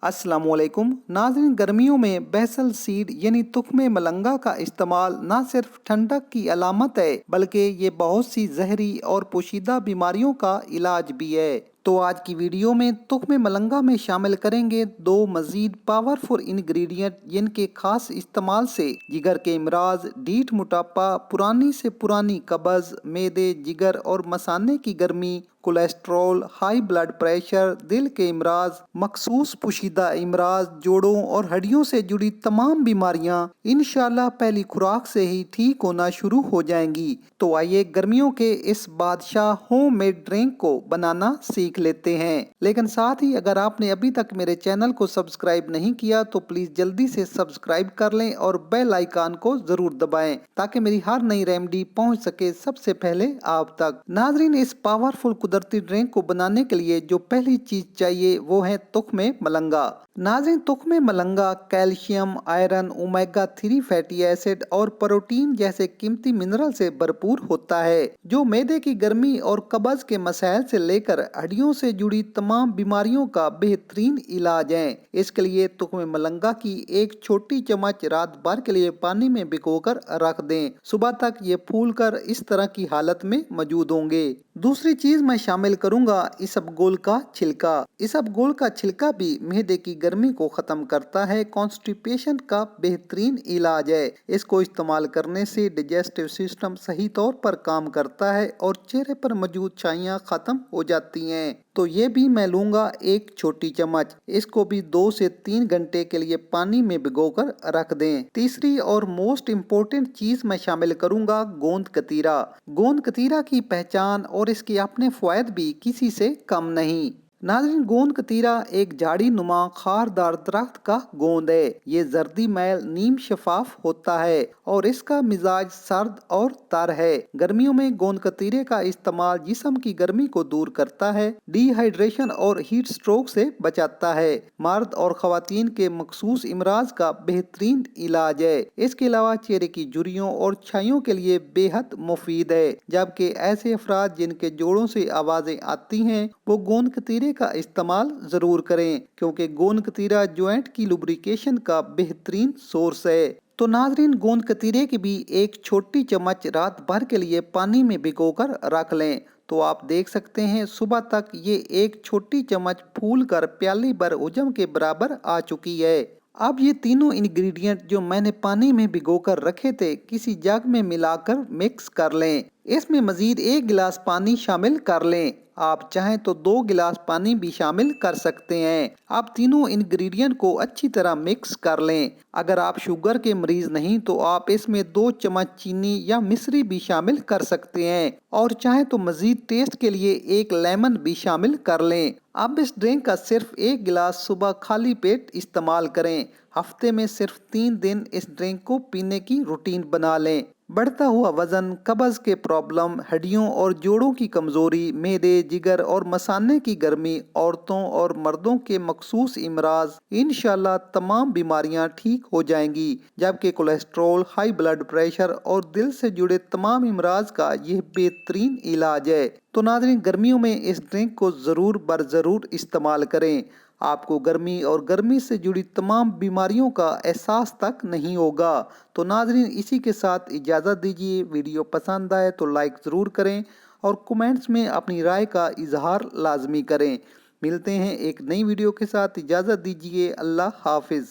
अस्सलामुअलैकुम नाज़रीन, गर्मियों में बेसल सीड यानी तुख्म मलंगा का इस्तेमाल न सिर्फ ठंडक की अलामत है बल्कि ये बहुत सी जहरी और पोशीदा बीमारियों का इलाज भी है। तो आज की वीडियो में तुख्म मलंगा में शामिल करेंगे दो मजीद पावरफुल इंग्रेडिएंट जिनके खास इस्तेमाल से जिगर के इमराज, ढीठ मोटापा, पुरानी से पुरानी कब्ज, मैदे, जिगर और मसाने की गर्मी, कोलेस्ट्रॉल, हाई ब्लड प्रेशर, दिल के इमराज, मखसूस पोशीदा इमराज, जोड़ों और हड्डियों से जुड़ी तमाम बीमारियां इंशाल्लाह पहली खुराक से ही ठीक होना शुरू हो जाएंगी। तो आइए गर्मियों के इस बादशाह होममेड ड्रिंक को बनाना सीख लेते हैं। लेकिन साथ ही अगर आपने अभी तक मेरे चैनल को सब्सक्राइब नहीं किया तो प्लीज जल्दी से सब्सक्राइब कर लें और बेल आइकन को जरूर दबाएं ताकि मेरी हर नई रेमेडी पहुंच सके सबसे पहले आप तक। नाजरीन, इस पावरफुल कुदरती ड्रिंक को बनाने के लिए जो पहली चीज चाहिए वो है तुख्म मलंगा। नाज़रीन, तुख्म मलंगा calcium, iron, omega 3 fatty acid और प्रोटीन जैसे कीमती मिनरल से भरपूर होता है जो मैदे की गर्मी और कब्ज के मसाइल से लेकर हड्डियों से जुड़ी तमाम बीमारियों का बेहतरीन इलाज है। इसके लिए तुख्म मलंगा की एक छोटी चम्मच रात भर के लिए पानी में भिगोकर रख दें। सुबह तक ये फूल कर इस तरह की हालत में मौजूद होंगे। दूसरी चीज मैं शामिल करूंगा इसबगोल का छिलका। इसबगोल का छिलका भी मैदे की गर्मी को खत्म करता है, कॉन्स्टिपेशन का बेहतरीन इलाज है। इसको इस्तेमाल करने से डाइजेस्टिव सिस्टम सही तौर पर काम करता है और चेहरे पर मौजूद छाइयाँ खत्म हो जाती हैं। तो ये भी मैं लूंगा एक छोटी चम्मच। इसको भी 2 से 3 घंटे के लिए पानी में भिगोकर रख दें। तीसरी और मोस्ट इम्पोर्टेंट चीज मैं शामिल करूंगा गोंद कतीरा। गोंद कतीरा की पहचान और इसके अपने फायद भी किसी से कम नहीं। नाज़रीन, गोंद कतीरा एक झाड़ी नुमा खारदार दरख्त का गोंद है। ये जर्दी मैल नीम शफाफ होता है और इसका मिजाज सर्द और तर है। गर्मियों में गोंद कतीरे का इस्तेमाल जिस्म की गर्मी को दूर करता है, डिहाइड्रेशन और हीट स्ट्रोक से बचाता है। मर्द और खवातीन के मखसूस इमराज का बेहतरीन इलाज है। इसके अलावा चेहरे की झुर्रियों और छाइयों के लिए बेहद मुफीद है। जबकि ऐसे अफराद जिनके जोड़ों से आवाजें आती हैं वो गोंद कतीरे का इस्तेमाल जरूर करें क्योंकि गोंद कतीरा जॉइंट की लुब्रिकेशन का बेहतरीन सोर्स है। तो नाजरीन, गोंद कतीरे की भी एक छोटी चम्मच रात भर के लिए पानी में भिगोकर रख लें। तो आप देख सकते हैं सुबह तक ये एक छोटी चम्मच फूल कर प्याली भर हुजम के बराबर आ चुकी है। अब ये तीनों इंग्रेडिएंट जो मैंने पानी में भिगोकर रखे थे किसी जग में मिलाकर मिक्स कर लें। इसमें मजीद 1 गिलास पानी शामिल कर लें। आप चाहें तो 2 गिलास पानी भी शामिल कर सकते हैं। आप तीनों इंग्रेडिएंट को अच्छी तरह मिक्स कर लें। अगर आप शुगर के मरीज नहीं तो आप इसमें 2 चम्मच चीनी या मिश्री भी शामिल कर सकते हैं और चाहें तो मजीद टेस्ट के लिए 1 लेमन भी शामिल कर लें। अब इस ड्रिंक का सिर्फ 1 गिलास सुबह खाली पेट इस्तेमाल करें। हफ्ते में सिर्फ 3 दिन इस ड्रिंक को पीने की रूटीन बना लें। बढ़ता हुआ वजन, कब्ज के प्रॉब्लम, हड्डियों और जोड़ों की कमजोरी, मैदे, जिगर और मसाने की गर्मी, औरतों और मर्दों के मखसूस इमराज, इंशाल्लाह तमाम बीमारियां ठीक हो जाएंगी। जबकि कोलेस्ट्रॉल, हाई ब्लड प्रेशर और दिल से जुड़े तमाम इमराज का यह बेहतरीन इलाज है। तो नाज़रीन, गर्मियों में इस ड्रिंक को जरूर इस्तेमाल करें। आपको गर्मी और गर्मी से जुड़ी तमाम बीमारियों का एहसास तक नहीं होगा। तो नाजरीन, इसी के साथ इजाज़त दीजिए। वीडियो पसंद आए तो लाइक ज़रूर करें और कमेंट्स में अपनी राय का इजहार लाजमी करें। मिलते हैं एक नई वीडियो के साथ। इजाज़त दीजिए। अल्लाह हाफिज़।